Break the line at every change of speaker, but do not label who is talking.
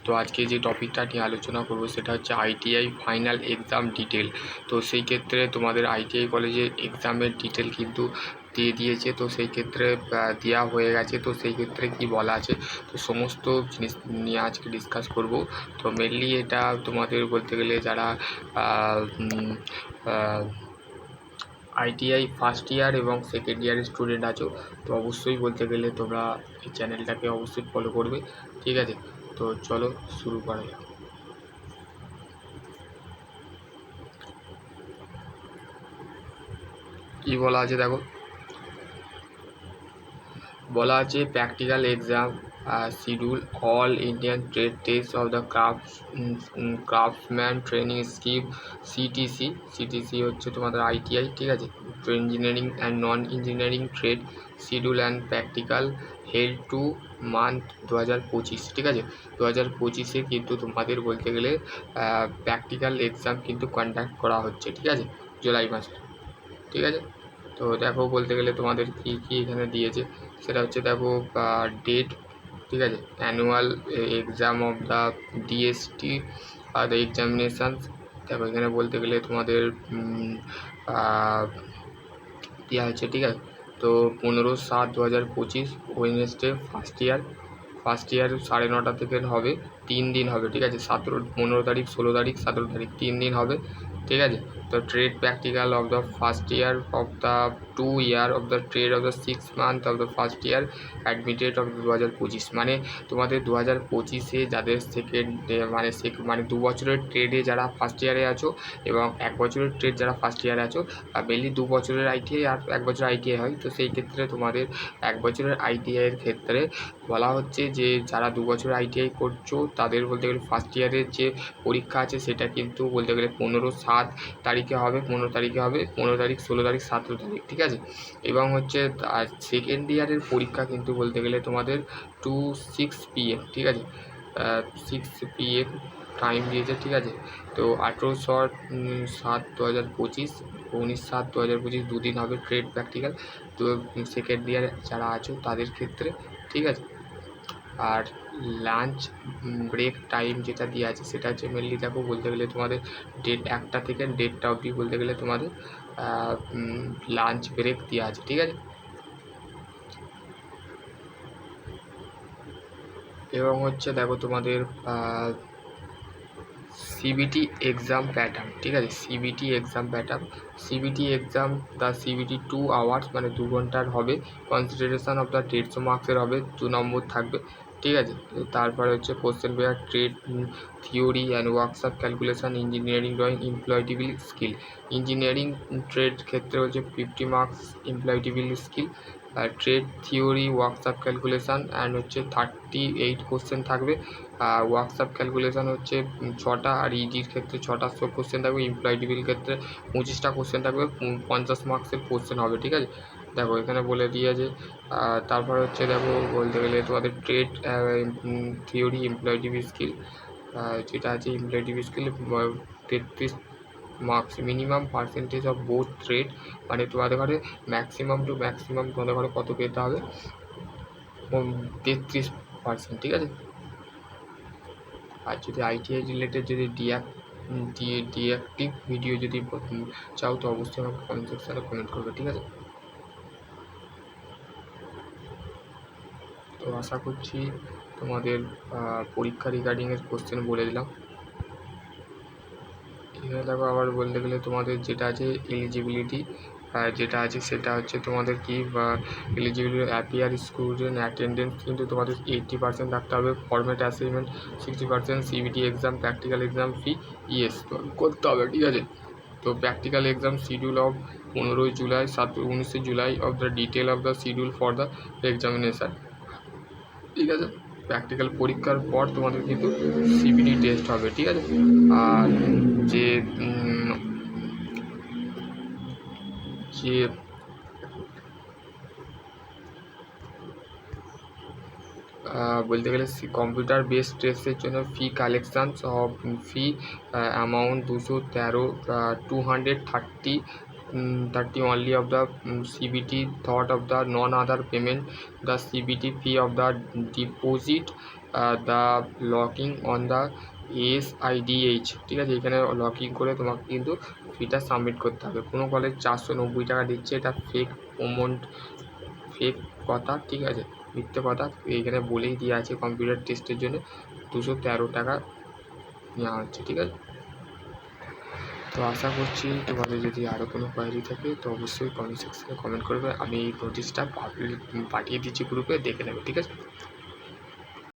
তো আজকে যে টপিকটা নিয়ে আলোচনা করব সেটা হচ্ছে আইটিআই ফাইনাল এক্সাম ডিটেল। তো সেই ক্ষেত্রে তোমাদের আইটিআই কলেজের এক্সামের ডিটেল কিন্তু দিয়ে দিয়েছে, তো সেই ক্ষেত্রে দেওয়া হয়ে গেছে। তো সেই ক্ষেত্রে কি বলা আছে, তো সমস্ত জিনিস নিয়ে আজকে ডিসকাস করব। তো মেনলি এটা তোমাদের বলতে গেলে যারা আইটিআই ফার্স্ট ইয়ার এবং সেকেন্ড ইয়ারের স্টুডেন্ট আছো, তো অবশ্যই বলতে গেলে তোমরা এই চ্যানেলটাকে অবশ্যই ফলো করবে, ঠিক আছে। তো চলো শুরু করা যাক। কী বলা আছে দেখো, বলা আছে practical exam schedule all Indian trade test of the craftsman training scheme CTC হচ্ছে তোমাদের আইটিআই, ঠিক আছে। Engineering and non engineering trade schedule and practical held to month 2025, ঠিক আছে। 2025-এ কিন্তু তোমাদের বলতে গেলে প্র্যাকটিক্যাল এক্সাম কিন্তু কন্ডাক্ট করা হচ্ছে, ঠিক আছে, জুলাই মাসে, ঠিক আছে। তো দেখো বলতে গেলে তোমাদের কী কী এখানে দিয়েছে সেটা হচ্ছে দেখো ডেট, ঠিক আছে, annual exam of the DST the examinations. দেখো এখানে বলতে গেলে তোমাদের দেওয়া হচ্ছে, ঠিক আছে। তো 15/7/2025 ওয়েডনেসডে ফার্স্ট ইয়ার 9:30 থেকে হবে, 3 দিন হবে, ঠিক আছে। 15 তারিখ, 16 তারিখ, 17 তারিখ 3 দিন হবে, ঠিক আছে। তো trade practical of the first year of the 2 year of the trade of the 6 month of the first year admitted of 2025। মানে তোমাদের 2025-এ যাদের সেকেন্ড মানে 2 বছরের ট্রেডে যারা ফার্স্ট ইয়ারে আছো এবং 1 বছরের ট্রেড যারা ফার্স্ট ইয়ারে আছো, মেনলি 2 বছরের আইটিআই আর 1 বছরের আইটিআই হয়। তো সেই ক্ষেত্রে তোমাদের 1 বছরের আইটিআইয়ের ক্ষেত্রে বলা হচ্ছে যে যারা 2 বছরের আইটিআই করছো তাদের বলতে গেলে ফার্স্ট ইয়ারের যে পরীক্ষা আছে সেটা কিন্তু বলতে গেলে 15/7 তারিখে হবে, 15 তারিখে হবে, 15 তারিখ, 16 তারিখ, 17 তারিখ, ঠিক আছে। এবং হচ্ছে সেকেন্ড ইয়ারের পরীক্ষা কিন্তু বলতে গেলে তোমাদের 6 PM, ঠিক আছে, 6 PM টাইম দিয়েছে, ঠিক আছে। তো 18/7/2025, 19/7/2025 2 দিন হবে ট্রেড প্র্যাকটিক্যাল। তো সেকেন্ড ইয়ার যারা আছো তাদের ক্ষেত্রে, ঠিক আছে। আর লাঞ্চ ব্রেক টাইম যেটা দেওয়া আছে সেটা হচ্ছে মেনলি দেখো বলতে গেলে তোমাদের 1টা থেকে 1:30 অবধি বলতে গেলে তোমাদের লাঞ্চ ব্রেক দেওয়া আছে, ঠিক আছে। এবং হচ্ছে দেখো তোমাদের সিবিটি এক্সাম প্যাটার্ন, ঠিক আছে। CBT exam pattern, CBT exam the CBT 2 hours মানে 2 ঘন্টার হবে। কনসিডারেশন অফ দ্য 150 মার্কসের হবে, 2 নম্বর থাকবে, ঠিক আছে। তারপরে হচ্ছে question paper trade theory and workshop calculation engineering drawing employability skill. Engineering trade ক্ষেত্রে হচ্ছে 50 marks employability skill, trade theory workshop calculation and হচ্ছে 38 কোশ্চেন থাকবে। ওয়ার্কশপ ক্যালকুলেশান হচ্ছে 6টা, আর ইজির ক্ষেত্রে 6টা কোশ্চেন থাকবে, এমপ্লয়েটিবিলিটির ক্ষেত্রে 25টা কোশ্চেন থাকবে, 50 মার্কসের কোশ্চেন হবে, ঠিক আছে। দেখো এখানে বলে দিয়েছে। তারপর হচ্ছে দেখো বলতে গেলে তোমাদের ট্রেড থিওরি এমপ্লয়েটিবিলিটি স্কিল যেটা আছে employability skill 33 marks, minimum percentage of both trade, মানে তোমাদের ঘরে ম্যাক্সিমাম টু ম্যাক্সিমাম তোমাদের ঘরে কত পেতে হবে, 33%, ঠিক আছে। আর যদি আইটিআই রিলেটেড যদি ডিঅ্যাক্টিভ ভিডিও যদি চাও তো অবশ্যই আমাকে কমেন্ট সেকশানে কমেন্ট করবে, ঠিক আছে। তো আশা করছি তোমাদের পরীক্ষা রিগার্ডিংয়ের কোশ্চেন বলে দিলাম। এখানে দেখো আবার বলতে গেলে তোমাদের যেটা আছে এলিজিবিলিটি যেটা আছে সেটা হচ্ছে তোমাদের কি এলিজিবিলিটি অ্যাপিয়ার স্টুডেন্ট অ্যাটেন্ডেন্স কিন্তু তোমাদের 80% রাখতে হবে। Format assignment 60%, CBT exam practical exam ফি ইয়েস করতে হবে, ঠিক আছে। তো practical exam schedule of 15 July 19 July of the detail of the schedule for the examination, ঠিক আছে। প্র্যাকটিক্যাল পরীক্ষার পর তোমাদের কিন্তু সিবিটি টেস্ট হবে, ঠিক আছে। আর যে বলতে গেলে কম্পিউটার বেসড টেস্টের জন্য fee collection fee amount 230 only of the CBT thought of the non other payment, the CBT fee of the deposit the locking on the SIDH, ঠিক আছে, এখানে লকিং করে তোমাকে কিন্তু ফিটা সাবমিট করতে হবে। কোনো কলেজ 490 টাকা দিচ্ছে, এটা ফেক অ্যামাউন্ট, ফেক কথা, ঠিক আছে, মিথ্যে কথা। এইখানে বলেই দেওয়া আছে কম্পিউটার টেস্টের জন্য 213 টাকা নেওয়া হচ্ছে, ঠিক আছে। তো আশা করছি তোমাদের যদি আরও কোনো কোয়ারি থাকে তো অবশ্যই কমেন্ট সেকশনে কমেন্ট করবে। আমি এই নোটিশটা পাঠিয়ে দিচ্ছি গ্রুপে, দেখে নেবে, ঠিক আছে।